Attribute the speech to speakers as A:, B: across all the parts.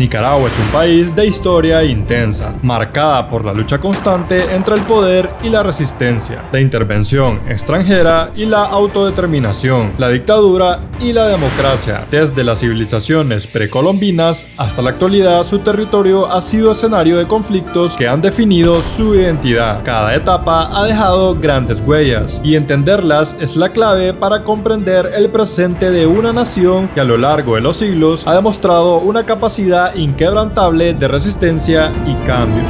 A: Nicaragua es un país de historia intensa, marcada por la lucha constante entre el poder y la resistencia, la intervención extranjera y la autodeterminación, la dictadura y la democracia. Desde las civilizaciones precolombinas hasta la actualidad, su territorio ha sido escenario de conflictos que han definido su identidad. Cada etapa ha dejado grandes huellas, y entenderlas es la clave para comprender el presente de una nación que a lo largo de los siglos ha demostrado una capacidad inquebrantable de resistencia y cambio.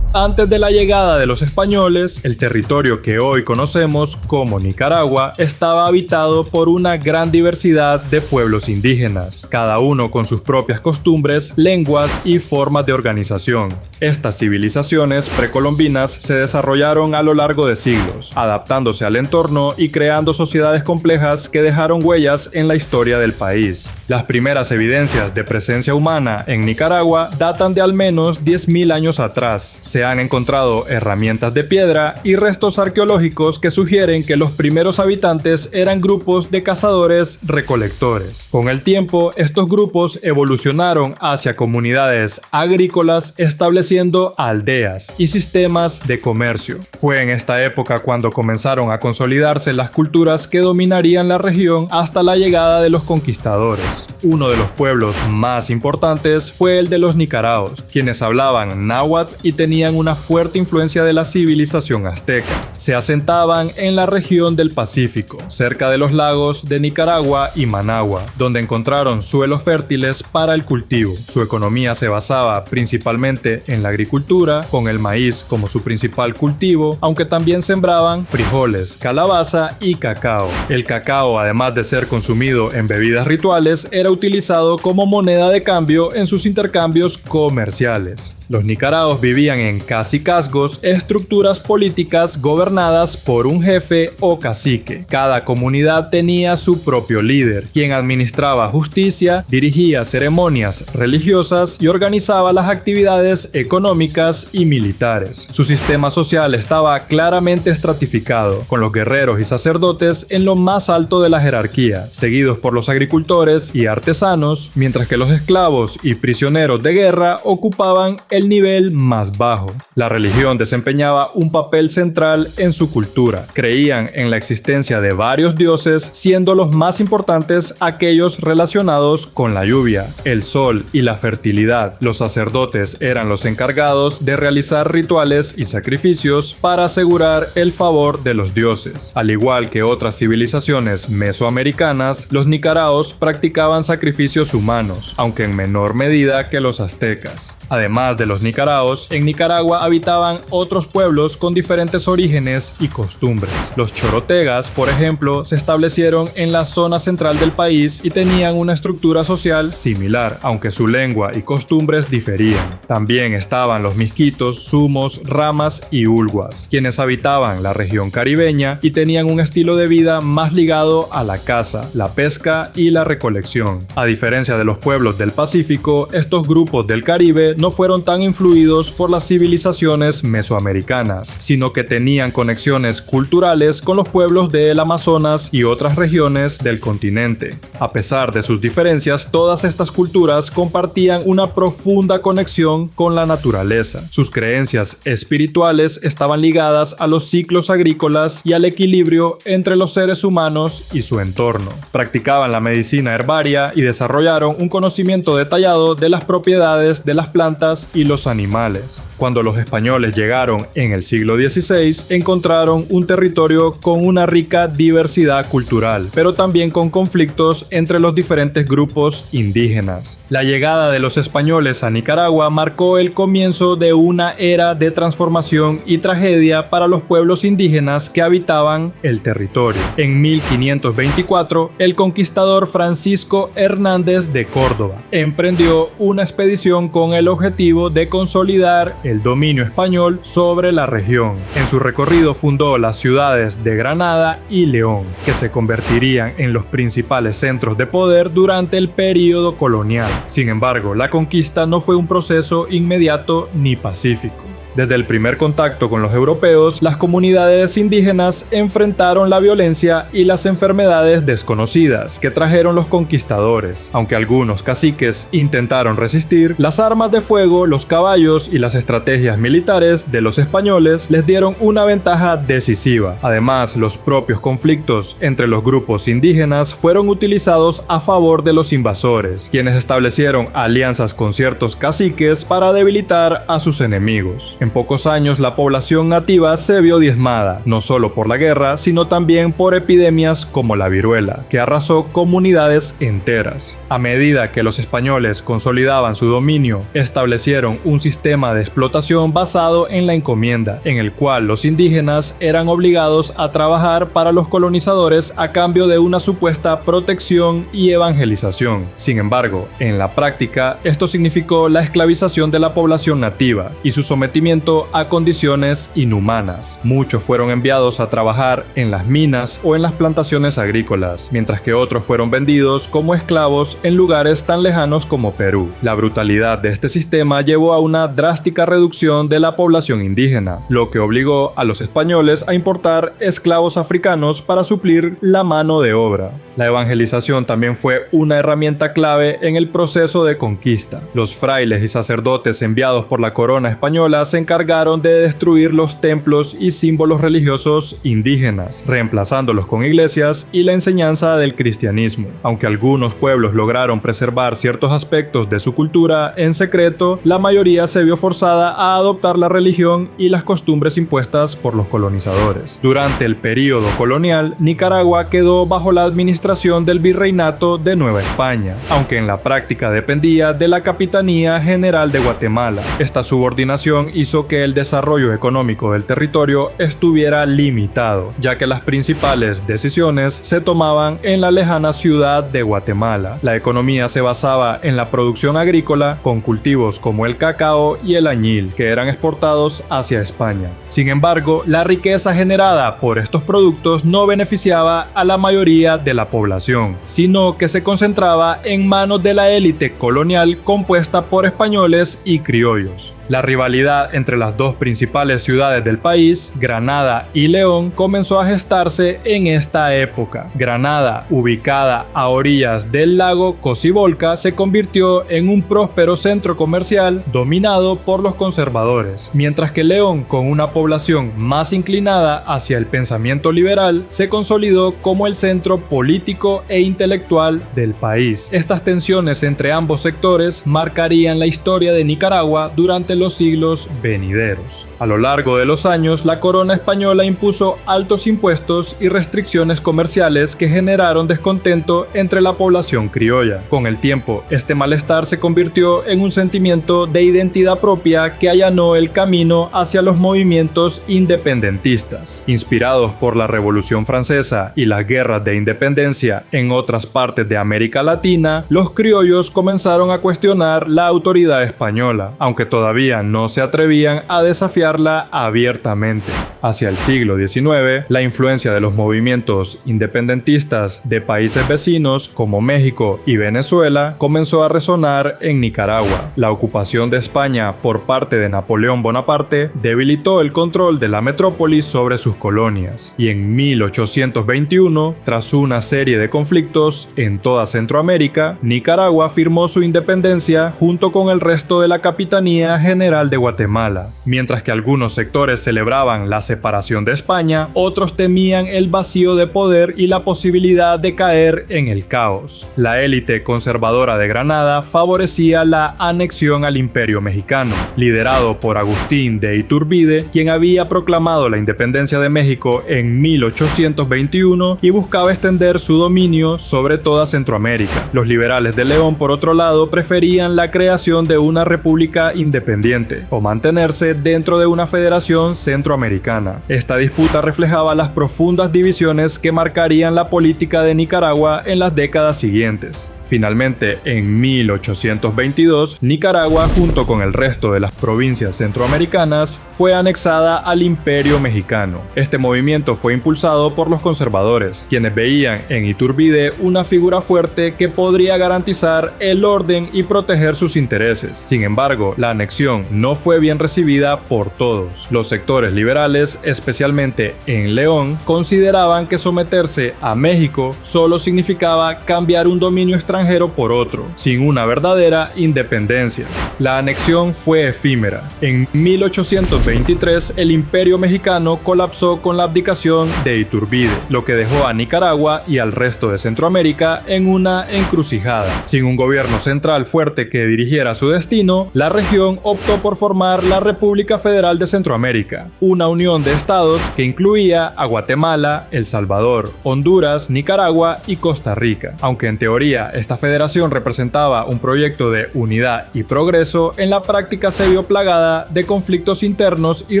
A: Antes de la llegada de los españoles, el territorio que hoy conocemos como Nicaragua estaba habitado por una gran diversidad de pueblos indígenas, cada uno con sus propias costumbres, lenguas y formas de organización. Estas civilizaciones precolombinas se desarrollaron a lo largo de siglos, adaptándose al entorno y creando sociedades complejas que dejaron huellas en la historia del país. Las primeras evidencias de presencia humana en Nicaragua datan de al menos 10.000 años atrás. Se han encontrado herramientas de piedra y restos arqueológicos que sugieren que los primeros habitantes eran grupos de cazadores-recolectores. Con el tiempo, estos grupos evolucionaron hacia comunidades agrícolas, estableciendo aldeas y sistemas de comercio. Fue en esta época cuando comenzaron a consolidarse las culturas que dominarían la región hasta la llegada de los conquistadores. Uno de los pueblos más importantes fue el de los nicaraos, quienes hablaban náhuatl y tenían una fuerte influencia de la civilización azteca. Se asentaban en la región del Pacífico, cerca de los lagos de Nicaragua y Managua, donde encontraron suelos fértiles para el cultivo. Su economía se basaba principalmente en la agricultura, con el maíz como su principal cultivo, aunque también sembraban frijoles, calabaza y cacao. El cacao, además de ser consumido en bebidas rituales, era utilizado como moneda de cambio en sus intercambios comerciales. Los nicaraos vivían en cacicazgos, estructuras políticas gobernadas por un jefe o cacique. Cada comunidad tenía su propio líder, quien administraba justicia, dirigía ceremonias religiosas y organizaba las actividades económicas y militares. Su sistema social estaba claramente estratificado, con los guerreros y sacerdotes en lo más alto de la jerarquía, seguidos por los agricultores y artesanos, mientras que los esclavos y prisioneros de guerra ocupaban el nivel más bajo. La religión desempeñaba un papel central en su cultura. Creían en la existencia de varios dioses, siendo los más importantes aquellos relacionados con la lluvia, el sol y la fertilidad. Los sacerdotes eran los encargados de realizar rituales y sacrificios para asegurar el favor de los dioses. Al igual que otras civilizaciones mesoamericanas, los nicaraos practicaban sacrificios humanos, aunque en menor medida que los aztecas. Además de los nicaraos, en Nicaragua habitaban otros pueblos con diferentes orígenes y costumbres. Los chorotegas, por ejemplo, se establecieron en la zona central del país y tenían una estructura social similar, aunque su lengua y costumbres diferían. También estaban los misquitos, sumos, ramas y ulguas, quienes habitaban la región caribeña y tenían un estilo de vida más ligado a la caza, la pesca y la recolección. A diferencia de los pueblos del Pacífico, estos grupos del Caribe no fueron tan influidos por las civilizaciones mesoamericanas, sino que tenían conexiones culturales con los pueblos del Amazonas y otras regiones del continente. A pesar de sus diferencias, todas estas culturas compartían una profunda conexión con la naturaleza. Sus creencias espirituales estaban ligadas a los ciclos agrícolas y al equilibrio entre los seres humanos y su entorno. Practicaban la medicina herbaria y desarrollaron un conocimiento detallado de las propiedades de las plantas y los animales. Cuando los españoles llegaron en el siglo XVI, encontraron un territorio con una rica diversidad cultural, pero también con conflictos entre los diferentes grupos indígenas. La llegada de los españoles a Nicaragua marcó el comienzo de una era de transformación y tragedia para los pueblos indígenas que habitaban el territorio. En 1524, el conquistador Francisco Hernández de Córdoba emprendió una expedición con el objetivo de consolidar el dominio español sobre la región. En su recorrido fundó las ciudades de Granada y León, que se convertirían en los principales centros de poder durante el período colonial. Sin embargo, la conquista no fue un proceso inmediato ni pacífico. Desde el primer contacto con los europeos, las comunidades indígenas enfrentaron la violencia y las enfermedades desconocidas que trajeron los conquistadores. Aunque algunos caciques intentaron resistir, las armas de fuego, los caballos y las estrategias militares de los españoles les dieron una ventaja decisiva. Además, los propios conflictos entre los grupos indígenas fueron utilizados a favor de los invasores, quienes establecieron alianzas con ciertos caciques para debilitar a sus enemigos. En pocos años, la población nativa se vio diezmada, no solo por la guerra, sino también por epidemias como la viruela, que arrasó comunidades enteras. A medida que los españoles consolidaban su dominio, establecieron un sistema de explotación basado en la encomienda, en el cual los indígenas eran obligados a trabajar para los colonizadores a cambio de una supuesta protección y evangelización. Sin embargo, en la práctica, esto significó la esclavización de la población nativa y su sometimiento a condiciones inhumanas. Muchos fueron enviados a trabajar en las minas o en las plantaciones agrícolas, mientras que otros fueron vendidos como esclavos en lugares tan lejanos como Perú. La brutalidad de este sistema llevó a una drástica reducción de la población indígena, lo que obligó a los españoles a importar esclavos africanos para suplir la mano de obra. La evangelización también fue una herramienta clave en el proceso de conquista. Los frailes y sacerdotes enviados por la corona española se encargaron de destruir los templos y símbolos religiosos indígenas, reemplazándolos con iglesias y la enseñanza del cristianismo. Aunque algunos pueblos lograron preservar ciertos aspectos de su cultura en secreto, la mayoría se vio forzada a adoptar la religión y las costumbres impuestas por los colonizadores. Durante el período colonial, Nicaragua quedó bajo la administración del Virreinato de Nueva España, aunque en la práctica dependía de la Capitanía General de Guatemala. Esta subordinación hizo que el desarrollo económico del territorio estuviera limitado, ya que las principales decisiones se tomaban en la lejana ciudad de Guatemala. La economía se basaba en la producción agrícola, con cultivos como el cacao y el añil, que eran exportados hacia España. Sin embargo, la riqueza generada por estos productos no beneficiaba a la mayoría de la población, sino que se concentraba en manos de la élite colonial compuesta por españoles y criollos. La rivalidad entre las dos principales ciudades del país, Granada y León, comenzó a gestarse en esta época. Granada, ubicada a orillas del lago Cocibolca, se convirtió en un próspero centro comercial dominado por los conservadores, mientras que León, con una población más inclinada hacia el pensamiento liberal, se consolidó como el centro político e intelectual del país. Estas tensiones entre ambos sectores marcarían la historia de Nicaragua durante los siglos venideros. A lo largo de los años, la corona española impuso altos impuestos y restricciones comerciales que generaron descontento entre la población criolla. Con el tiempo, este malestar se convirtió en un sentimiento de identidad propia que allanó el camino hacia los movimientos independentistas. Inspirados por la Revolución Francesa y las guerras de independencia en otras partes de América Latina, los criollos comenzaron a cuestionar la autoridad española, aunque todavía no se atrevían a desafiar abiertamente. Hacia el siglo XIX, la influencia de los movimientos independentistas de países vecinos como México y Venezuela comenzó a resonar en Nicaragua. La ocupación de España por parte de Napoleón Bonaparte debilitó el control de la metrópoli sobre sus colonias, y en 1821, tras una serie de conflictos en toda Centroamérica, Nicaragua firmó su independencia junto con el resto de la Capitanía General de Guatemala. Mientras que algunos sectores celebraban la separación de España, otros temían el vacío de poder y la posibilidad de caer en el caos. La élite conservadora de Granada favorecía la anexión al Imperio Mexicano, liderado por Agustín de Iturbide, quien había proclamado la independencia de México en 1821 y buscaba extender su dominio sobre toda Centroamérica. Los liberales de León, por otro lado, preferían la creación de una república independiente o mantenerse dentro de una federación centroamericana. Esta disputa reflejaba las profundas divisiones que marcarían la política de Nicaragua en las décadas siguientes. Finalmente, en 1822, Nicaragua, junto con el resto de las provincias centroamericanas, fue anexada al Imperio Mexicano. Este movimiento fue impulsado por los conservadores, quienes veían en Iturbide una figura fuerte que podría garantizar el orden y proteger sus intereses. Sin embargo, la anexión no fue bien recibida por todos. Los sectores liberales, especialmente en León, consideraban que someterse a México solo significaba cambiar un dominio extranjero por otro, sin una verdadera independencia. La anexión fue efímera. En 1823, el Imperio Mexicano colapsó con la abdicación de Iturbide, lo que dejó a Nicaragua y al resto de Centroamérica en una encrucijada. Sin un gobierno central fuerte que dirigiera su destino, la región optó por formar la República Federal de Centroamérica, una unión de estados que incluía a Guatemala, El Salvador, Honduras, Nicaragua y Costa Rica. Aunque en teoría esta federación representaba un proyecto de unidad y progreso, en la práctica se vio plagada de conflictos internos y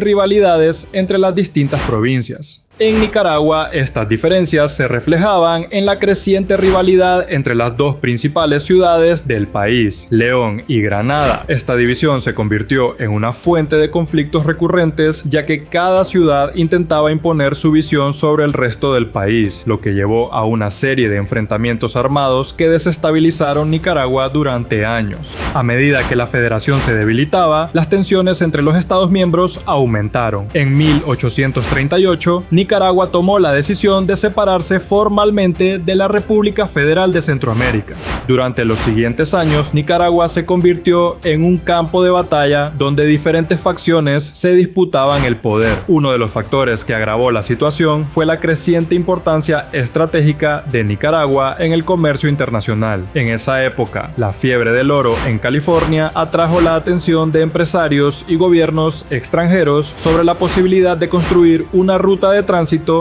A: rivalidades entre las distintas provincias. En Nicaragua, estas diferencias se reflejaban en la creciente rivalidad entre las dos principales ciudades del país, León y Granada. Esta división se convirtió en una fuente de conflictos recurrentes, ya que cada ciudad intentaba imponer su visión sobre el resto del país, lo que llevó a una serie de enfrentamientos armados que desestabilizaron Nicaragua durante años. A medida que la federación se debilitaba, las tensiones entre los estados miembros aumentaron. En 1838, Nicaragua tomó la decisión de separarse formalmente de la República Federal de Centroamérica. Durante los siguientes años, Nicaragua se convirtió en un campo de batalla donde diferentes facciones se disputaban el poder. Uno de los factores que agravó la situación fue la creciente importancia estratégica de Nicaragua en el comercio internacional. En esa época, la fiebre del oro en California atrajo la atención de empresarios y gobiernos extranjeros sobre la posibilidad de construir una ruta de tránsito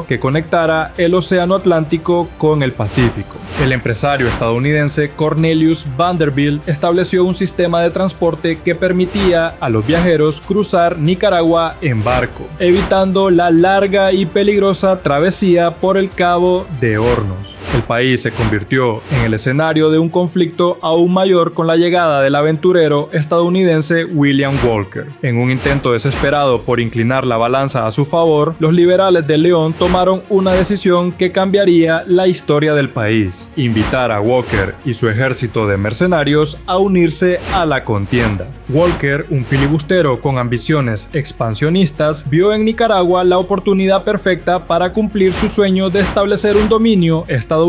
A: que conectara el Océano Atlántico con el Pacífico. El empresario estadounidense Cornelius Vanderbilt estableció un sistema de transporte que permitía a los viajeros cruzar Nicaragua en barco, evitando la larga y peligrosa travesía por el Cabo de Hornos. El país se convirtió en el escenario de un conflicto aún mayor con la llegada del aventurero estadounidense William Walker. En un intento desesperado por inclinar la balanza a su favor, los liberales de León tomaron una decisión que cambiaría la historia del país: invitar a Walker y su ejército de mercenarios a unirse a la contienda. Walker, un filibustero con ambiciones expansionistas, vio en Nicaragua la oportunidad perfecta para cumplir su sueño de establecer un dominio estadounidense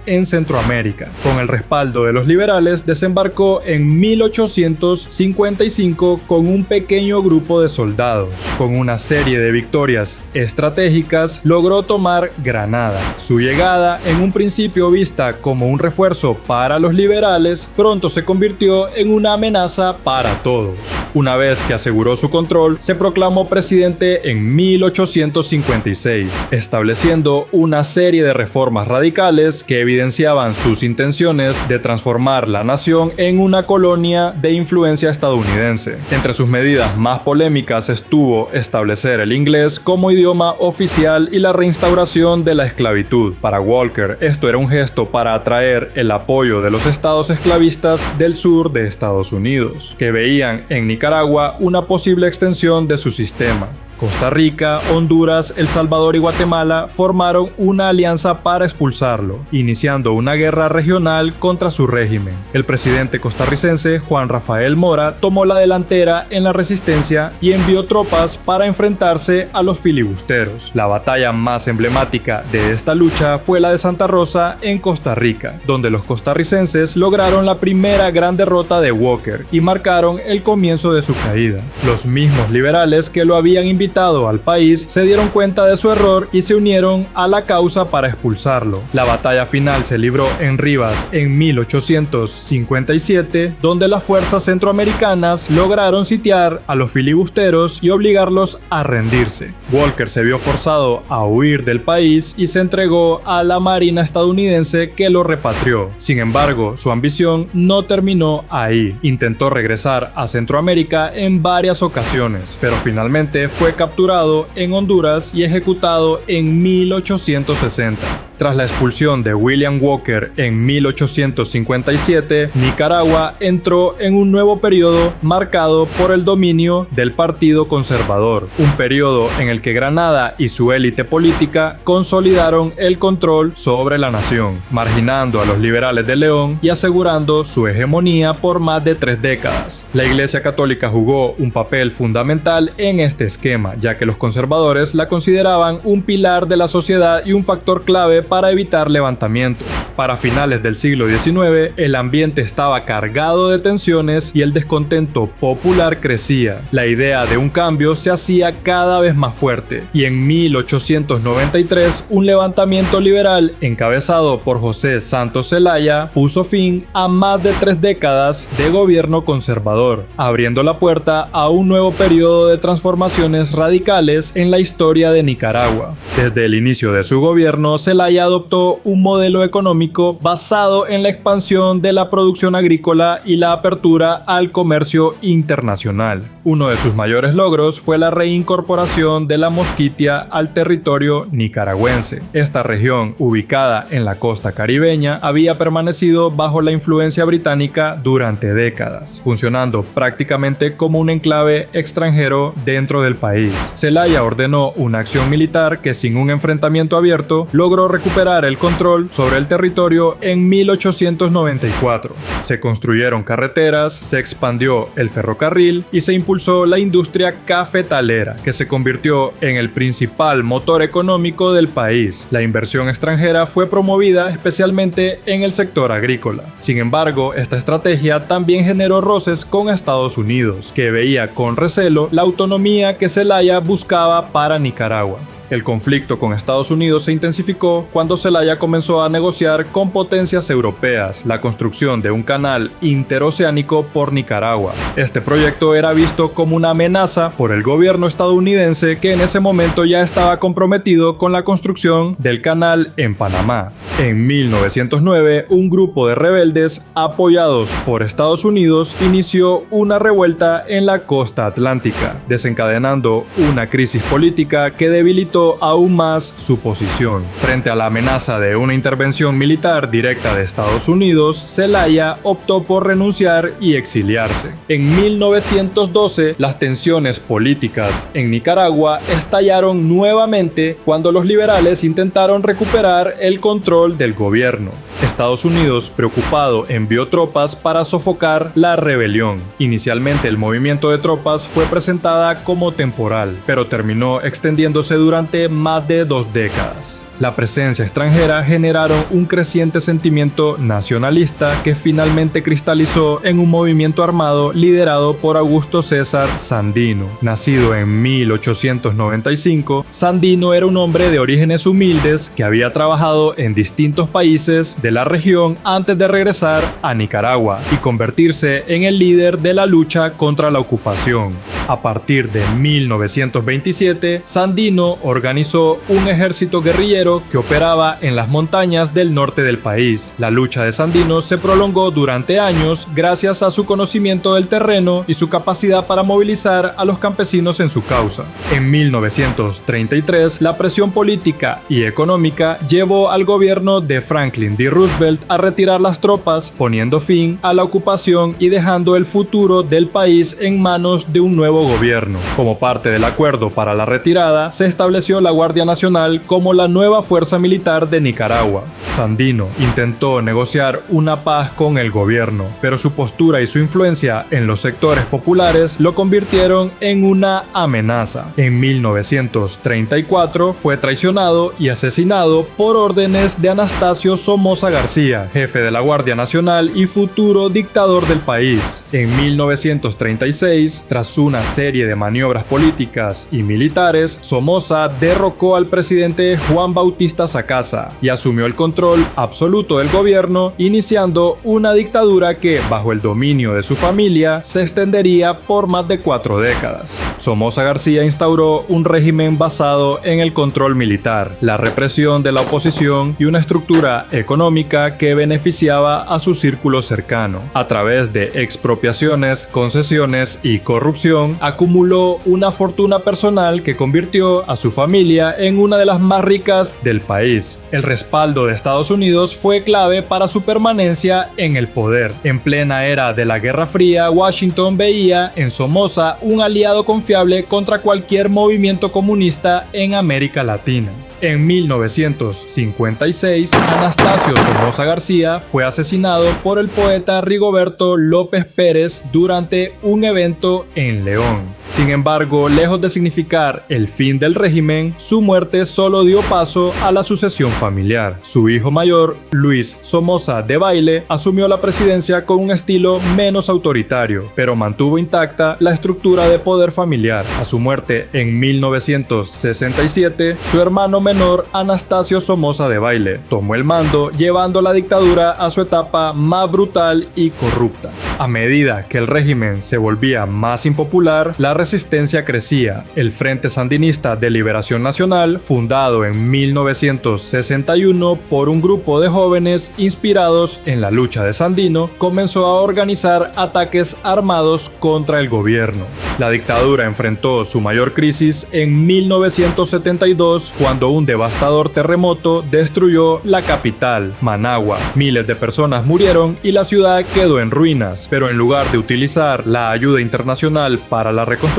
A: en Centroamérica. Con el respaldo de los liberales, desembarcó en 1855 con un pequeño grupo de soldados. Con una serie de victorias estratégicas, logró tomar Granada. Su llegada, en un principio vista como un refuerzo para los liberales, pronto se convirtió en una amenaza para todos. Una vez que aseguró su control, se proclamó presidente en 1856, estableciendo una serie de reformas radicales que evidenciaban sus intenciones de transformar la nación en una colonia de influencia estadounidense. Entre sus medidas más polémicas estuvo establecer el inglés como idioma oficial y la reinstauración de la esclavitud. Para Walker, esto era un gesto para atraer el apoyo de los estados esclavistas del sur de Estados Unidos, que veían en Nicaragua una posible extensión de su sistema. Costa Rica, Honduras, El Salvador y Guatemala formaron una alianza para expulsarlo, iniciando una guerra regional contra su régimen. El presidente costarricense Juan Rafael Mora tomó la delantera en la resistencia y envió tropas para enfrentarse a los filibusteros. La batalla más emblemática de esta lucha fue la de Santa Rosa en Costa Rica, donde los costarricenses lograron la primera gran derrota de Walker y marcaron el comienzo de su caída. Los mismos liberales que lo habían invitado al país se dieron cuenta de su error y se unieron a la causa para expulsarlo. La batalla final se libró en Rivas en 1857, donde las fuerzas centroamericanas lograron sitiar a los filibusteros y obligarlos a rendirse. Walker se vio forzado a huir del país y se entregó a la Marina estadounidense, que lo repatrió. Sin embargo, su ambición no terminó ahí. Intentó regresar a Centroamérica en varias ocasiones, pero finalmente fue capturado en Honduras y ejecutado en 1860. Tras la expulsión de William Walker en 1857, Nicaragua entró en un nuevo periodo marcado por el dominio del Partido Conservador, un periodo en el que Granada y su élite política consolidaron el control sobre la nación, marginando a los liberales de León y asegurando su hegemonía por más de 3 décadas. La Iglesia Católica jugó un papel fundamental en este esquema, ya que los conservadores la consideraban un pilar de la sociedad y un factor clave para evitar levantamientos. Para finales del siglo XIX, el ambiente estaba cargado de tensiones y el descontento popular crecía. La idea de un cambio se hacía cada vez más fuerte, y en 1893 un levantamiento liberal encabezado por José Santos Zelaya puso fin a más de 3 décadas de gobierno conservador, abriendo la puerta a un nuevo periodo de transformaciones radicales en la historia de Nicaragua. Desde el inicio de su gobierno, Zelaya adoptó un modelo económico basado en la expansión de la producción agrícola y la apertura al comercio internacional. Uno de sus mayores logros fue la reincorporación de la mosquitia al territorio nicaragüense. Esta región, ubicada en la costa caribeña, había permanecido bajo la influencia británica durante décadas, funcionando prácticamente como un enclave extranjero dentro del país. Zelaya ordenó una acción militar que, sin un enfrentamiento abierto, logró recuperar el control sobre el territorio en 1894. Se construyeron carreteras, se expandió el ferrocarril y se impulsó la industria cafetalera, que se convirtió en el principal motor económico del país. La inversión extranjera fue promovida especialmente en el sector agrícola. Sin embargo, esta estrategia también generó roces con Estados Unidos, que veía con recelo la autonomía que Zelaya buscaba para Nicaragua. El conflicto con Estados Unidos se intensificó cuando Zelaya comenzó a negociar con potencias europeas la construcción de un canal interoceánico por Nicaragua. Este proyecto era visto como una amenaza por el gobierno estadounidense, que en ese momento ya estaba comprometido con la construcción del canal en Panamá. En 1909, un grupo de rebeldes apoyados por Estados Unidos inició una revuelta en la costa atlántica, desencadenando una crisis política que debilitó aún más su posición. Frente a la amenaza de una intervención militar directa de Estados Unidos, Zelaya optó por renunciar y exiliarse. En 1912, las tensiones políticas en Nicaragua estallaron nuevamente cuando los liberales intentaron recuperar el control del gobierno. Estados Unidos, preocupado, envió tropas para sofocar la rebelión. Inicialmente, el movimiento de tropas fue presentada como temporal, pero terminó extendiéndose durante más de 2 décadas. La presencia extranjera generaron un creciente sentimiento nacionalista que finalmente cristalizó en un movimiento armado liderado por Augusto César Sandino. Nacido en 1895, Sandino era un hombre de orígenes humildes que había trabajado en distintos países de la región antes de regresar a Nicaragua y convertirse en el líder de la lucha contra la ocupación. A partir de 1927, Sandino organizó un ejército guerrillero que operaba en las montañas del norte del país. La lucha de Sandino se prolongó durante años gracias a su conocimiento del terreno y su capacidad para movilizar a los campesinos en su causa. En 1933, la presión política y económica llevó al gobierno de Franklin D. Roosevelt a retirar las tropas, poniendo fin a la ocupación y dejando el futuro del país en manos de un nuevo gobierno. Como parte del acuerdo para la retirada, se estableció la Guardia Nacional como la nueva fuerza militar de Nicaragua. Sandino intentó negociar una paz con el gobierno, pero su postura y su influencia en los sectores populares lo convirtieron en una amenaza. En 1934 fue traicionado y asesinado por órdenes de Anastasio Somoza García, jefe de la Guardia Nacional y futuro dictador del país. En 1936, tras una serie de maniobras políticas y militares, Somoza derrocó al presidente Juan Bautista Sacasa y asumió el control absoluto del gobierno, iniciando una dictadura que, bajo el dominio de su familia, se extendería por más de 4 décadas. Somoza García instauró un régimen basado en el control militar, la represión de la oposición y una estructura económica que beneficiaba a su círculo cercano, a través de expropiación expropiaciones, concesiones y corrupción, acumuló una fortuna personal que convirtió a su familia en una de las más ricas del país. El respaldo de Estados Unidos fue clave para su permanencia en el poder. En plena era de la Guerra Fría, Washington veía en Somoza un aliado confiable contra cualquier movimiento comunista en América Latina. En 1956, Anastasio Somoza García fue asesinado por el poeta Rigoberto López Pérez durante un evento en León. Sin embargo, lejos de significar el fin del régimen, su muerte solo dio paso a la sucesión familiar. Su hijo mayor, Luis Somoza Debayle, asumió la presidencia con un estilo menos autoritario, pero mantuvo intacta la estructura de poder familiar. A su muerte en 1967, su hermano menor, Anastasio Somoza Debayle, tomó el mando, llevando la dictadura a su etapa más brutal y corrupta. A medida que el régimen se volvía más impopular, la resistencia crecía. El Frente Sandinista de Liberación Nacional, fundado en 1961 por un grupo de jóvenes inspirados en la lucha de Sandino, comenzó a organizar ataques armados contra el gobierno. La dictadura enfrentó su mayor crisis en 1972, cuando un devastador terremoto destruyó la capital, Managua. Miles de personas murieron y la ciudad quedó en ruinas, pero en lugar de utilizar la ayuda internacional para la reconstrucción,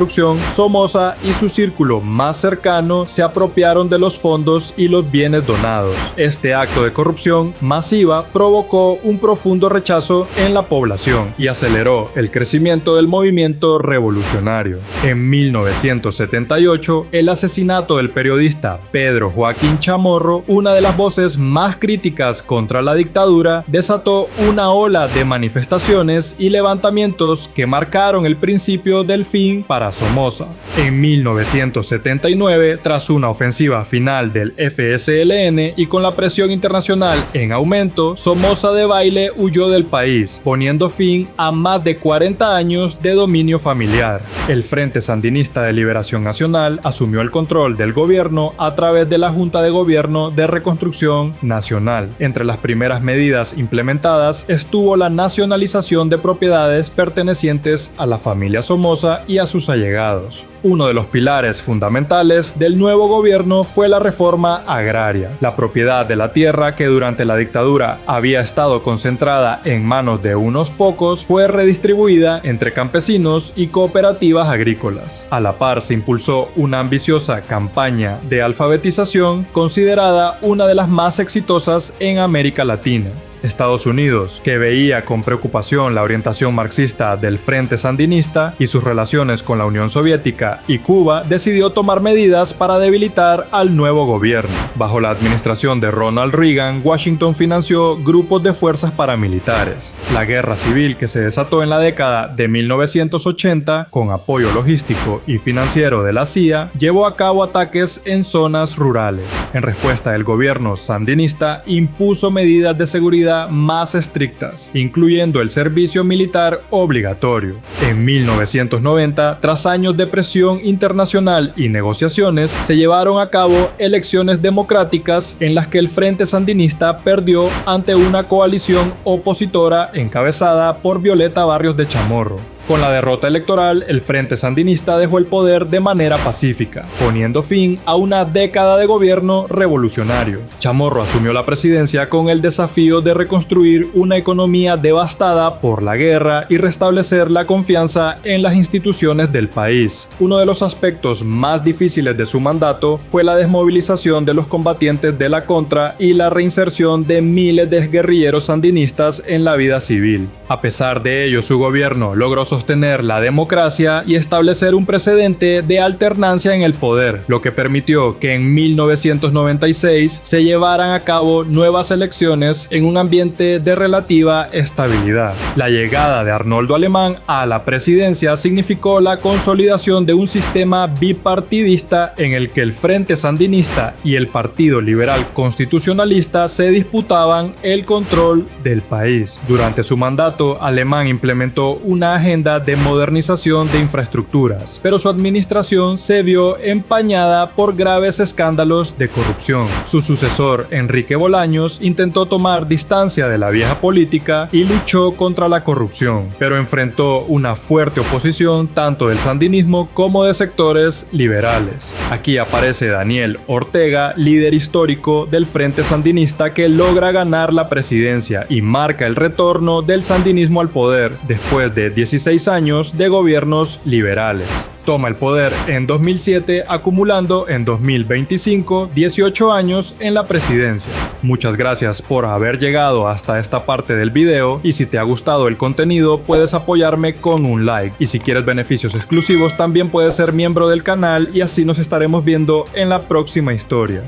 A: Somoza y su círculo más cercano se apropiaron de los fondos y los bienes donados. Este acto de corrupción masiva provocó un profundo rechazo en la población y aceleró el crecimiento del movimiento revolucionario. En 1978, el asesinato del periodista Pedro Joaquín Chamorro, una de las voces más críticas contra la dictadura, desató una ola de manifestaciones y levantamientos que marcaron el principio del fin para Somoza. En 1979, tras una ofensiva final del FSLN y con la presión internacional en aumento, Somoza Debayle huyó del país, poniendo fin a más de 40 años de dominio familiar. El Frente Sandinista de Liberación Nacional asumió el control del gobierno a través de la Junta de Gobierno de Reconstrucción Nacional. Entre las primeras medidas implementadas estuvo la nacionalización de propiedades pertenecientes a la familia Somoza y a sus allegados. Uno de los pilares fundamentales del nuevo gobierno fue la reforma agraria. La propiedad de la tierra, que durante la dictadura había estado concentrada en manos de unos pocos, fue redistribuida entre campesinos y cooperativas agrícolas. A la par se impulsó una ambiciosa campaña de alfabetización considerada una de las más exitosas en América Latina. Estados Unidos, que veía con preocupación la orientación marxista del Frente Sandinista y sus relaciones con la Unión Soviética y Cuba, decidió tomar medidas para debilitar al nuevo gobierno. Bajo la administración de Ronald Reagan, Washington financió grupos de fuerzas paramilitares. La guerra civil que se desató en la década de 1980, con apoyo logístico y financiero de la CIA, llevó a cabo ataques en zonas rurales. En respuesta, el gobierno sandinista impuso medidas de seguridad más estrictas, incluyendo el servicio militar obligatorio. En 1990, tras años de presión internacional y negociaciones, se llevaron a cabo elecciones democráticas en las que el Frente Sandinista perdió ante una coalición opositora encabezada por Violeta Barrios de Chamorro. Con la derrota electoral, el Frente Sandinista dejó el poder de manera pacífica, poniendo fin a una década de gobierno revolucionario. Chamorro asumió la presidencia con el desafío de reconstruir una economía devastada por la guerra y restablecer la confianza en las instituciones del país. Uno de los aspectos más difíciles de su mandato fue la desmovilización de los combatientes de la Contra y la reinserción de miles de guerrilleros sandinistas en la vida civil. A pesar de ello, su gobierno logró sostener la democracia y establecer un precedente de alternancia en el poder, lo que permitió que en 1996 se llevaran a cabo nuevas elecciones en un ambiente de relativa estabilidad. La llegada de Arnoldo Alemán a la presidencia significó la consolidación de un sistema bipartidista en el que el Frente Sandinista y el Partido Liberal Constitucionalista se disputaban el control del país. Durante su mandato, Alemán implementó una agenda agenda de modernización de infraestructuras, pero su administración se vio empañada por graves escándalos de corrupción. Su sucesor, Enrique Bolaños, intentó tomar distancia de la vieja política y luchó contra la corrupción, pero enfrentó una fuerte oposición tanto del sandinismo como de sectores liberales. Aquí aparece Daniel Ortega, líder histórico del Frente Sandinista, que logra ganar la presidencia y marca el retorno del sandinismo al poder después de 16 años de gobiernos liberales. Toma el poder en 2007, acumulando en 2025 18 años en la presidencia. Muchas gracias por haber llegado hasta esta parte del video, y si te ha gustado el contenido puedes apoyarme con un like, y si quieres beneficios exclusivos también puedes ser miembro del canal y así nos estaremos viendo en la próxima historia.